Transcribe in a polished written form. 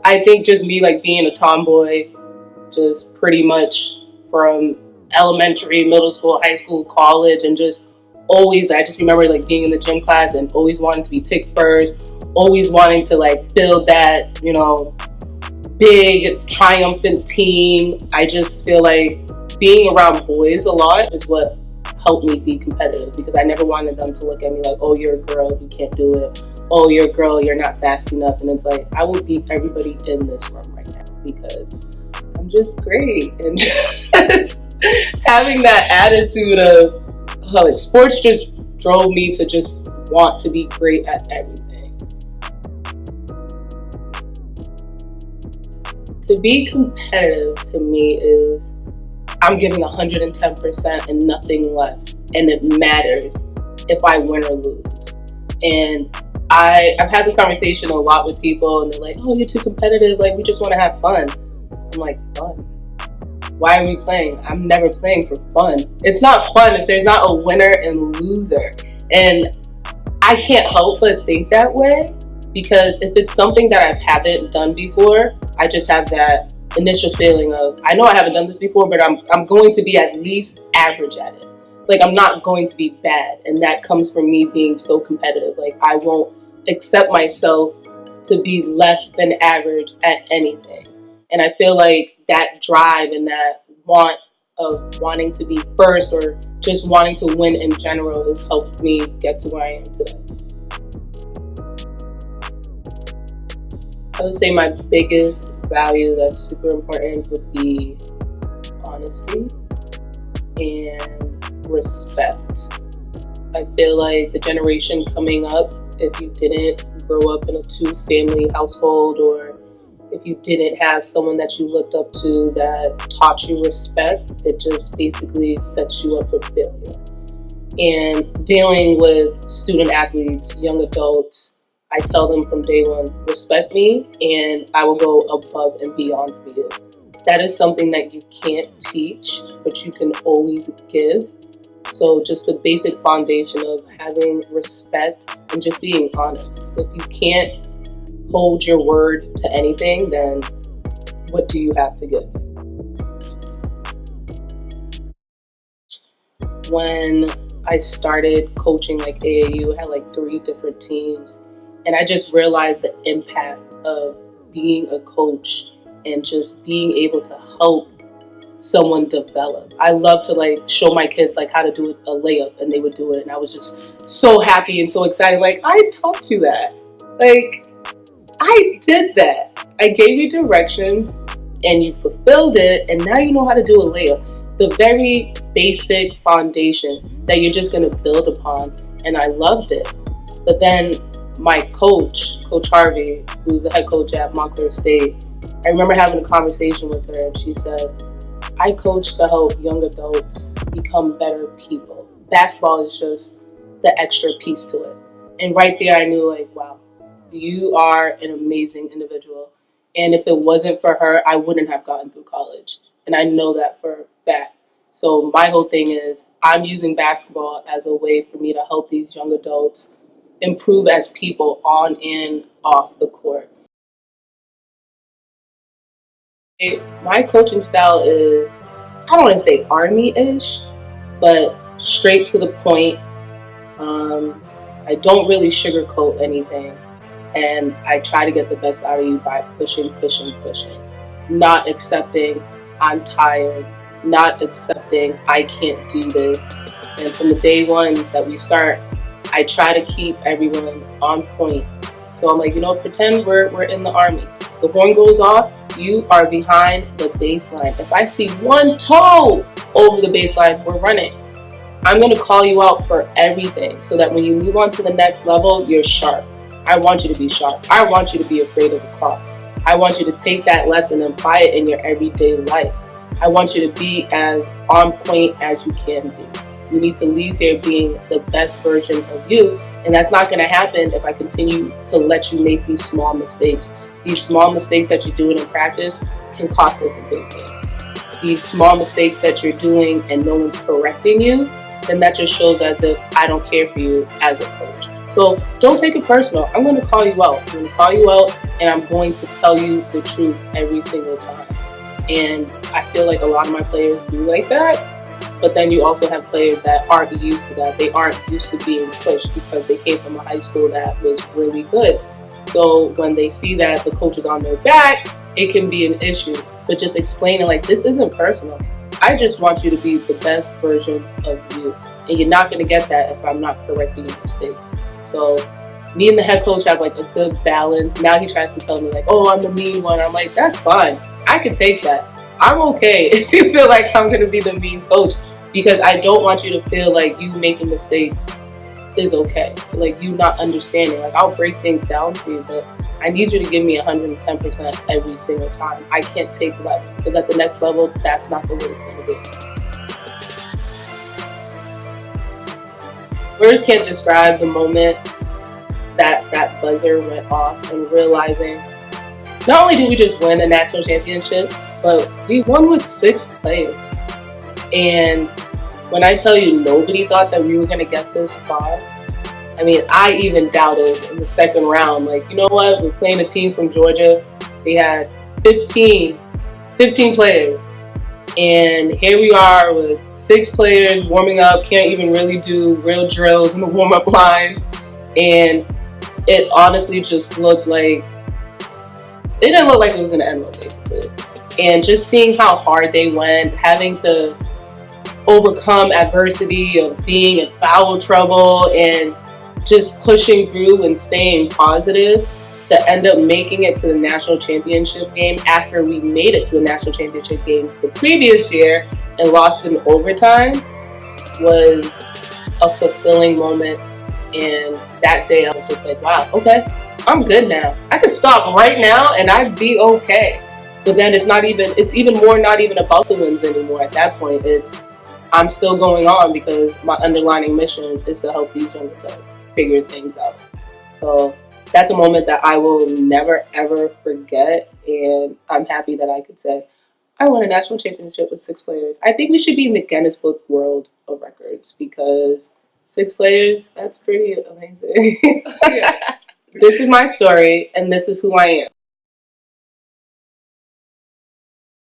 I think just me like being a tomboy, just pretty much from elementary, middle school, high school, college, and just always, I just remember like being in the gym class and always wanting to be picked first, always wanting to like build that, big triumphant team. I just feel like being around boys a lot is what helped me be competitive, because I never wanted them to look at me like, oh, you're a girl, you can't do it. Oh, you're a girl, you're not fast enough. And it's like, I will beat everybody in this room right now because I'm just great. And just having that attitude of, like, sports just drove me to just want to be great at everything. To be competitive to me is I'm giving 110% and nothing less. And it matters if I win or lose. And I've had this conversation a lot with people, and they're like, oh, you're too competitive, like we just want to have fun. I'm like, fun? Why are we playing? I'm never playing for fun. It's not fun if there's not a winner and loser. And I can't help but think that way, because if it's something that I haven't done before, I just have that initial feeling of, I know I haven't done this before, but I'm going to be at least average at it. Like, I'm not going to be bad. And that comes from me being so competitive. Like, I won't accept myself to be less than average at anything. And I feel like that drive and that want of wanting to be first, or just wanting to win in general, has helped me get to where I am today. I would say my biggest value that's super important would be honesty and respect. I feel like the generation coming up, if you didn't grow up in a two-family household, or if you didn't have someone that you looked up to that taught you respect, it just basically sets you up for failure. And dealing with student athletes, young adults, I tell them from day one, respect me and I will go above and beyond for you. That is something that you can't teach, but you can always give. So just the basic foundation of having respect and just being honest. If you can't hold your word to anything, then what do you have to give? When I started coaching like AAU, I had like 3 different teams. And I just realized the impact of being a coach and just being able to help someone develop. I love to like show my kids like how to do a layup, and they would do it. And I was just so happy and so excited. Like, I taught you that. Like, I did that. I gave you directions and you fulfilled it. And now you know how to do a layup. The very basic foundation that you're just going to build upon. And I loved it. But then my coach, Coach Harvey, who's the head coach at Montclair State, I remember having a conversation with her, and she said, I coach to help young adults become better people. Basketball is just the extra piece to it. And right there I knew, like, wow, you are an amazing individual. And if it wasn't for her, I wouldn't have gotten through college. And I know that for a fact. So my whole thing is, I'm using basketball as a way for me to help these young adults improve as people on and off the court. My coaching style is, I don't want to say army-ish, but straight to the point. I don't really sugarcoat anything, and I try to get the best out of you by pushing. Not accepting I'm tired, not accepting I can't do this. And from the day one that we start, I try to keep everyone on point. So I'm like, pretend we're in the army. The horn goes off, you are behind the baseline. If I see one toe over the baseline, we're running. I'm going to call you out for everything so that when you move on to the next level, you're sharp. I want you to be sharp. I want you to be afraid of the clock. I want you to take that lesson and apply it in your everyday life. I want you to be as on point as you can be. You need to leave here being the best version of you. And that's not going to happen if I continue to let you make these small mistakes. These small mistakes that you're doing in practice can cost us a big game. These small mistakes that you're doing and no one's correcting you, then that just shows as if I don't care for you as a coach. So don't take it personal. I'm going to call you out. I'm going to call you out and I'm going to tell you the truth every single time. And I feel like a lot of my players do like that. But then you also have players that aren't used to that. They aren't used to being pushed because they came from a high school that was really good. So when they see that the coach is on their back, it can be an issue. But just explaining, like, this isn't personal. I just want you to be the best version of you. And you're not going to get that if I'm not correcting your mistakes. So me and the head coach have like a good balance. Now he tries to tell me like, oh, I'm the mean one. I'm like, that's fine. I can take that. I'm okay if you feel like I'm going to be the mean coach, because I don't want you to feel like you making mistakes is okay. Like you not understanding. Like I'll break things down for you, but I need you to give me 110% every single time. I can't take less, because at the next level, that's not the way it's going to be. Words can't describe the moment that buzzer went off and realizing not only did we just win a national championship, but we won with 6 players. And when I tell you nobody thought that we were going to get this far, I mean, I even doubted in the second round. Like, you know what? We're playing a team from Georgia. They had 15 players. And here we are with 6 players warming up, can't even really do real drills in the warm-up lines. And it honestly just looked like, it didn't look like it was going to end well, basically. And just seeing how hard they went, having to overcome adversity of being in foul trouble and just pushing through and staying positive to end up making it to the national championship game after we made it to the national championship game the previous year and lost in overtime was a fulfilling moment. And that day I was just like, wow, okay, I'm good now. I could stop right now and I'd be okay. But then it's even more not even about the wins anymore. At that point, I'm still going on because my underlying mission is to help these young adults figure things out. So that's a moment that I will never, ever forget. And I'm happy that I could say, I won a national championship with 6 players. I think we should be in the Guinness Book World of Records because 6 players, that's pretty amazing. Yeah. This is my story, and this is who I am.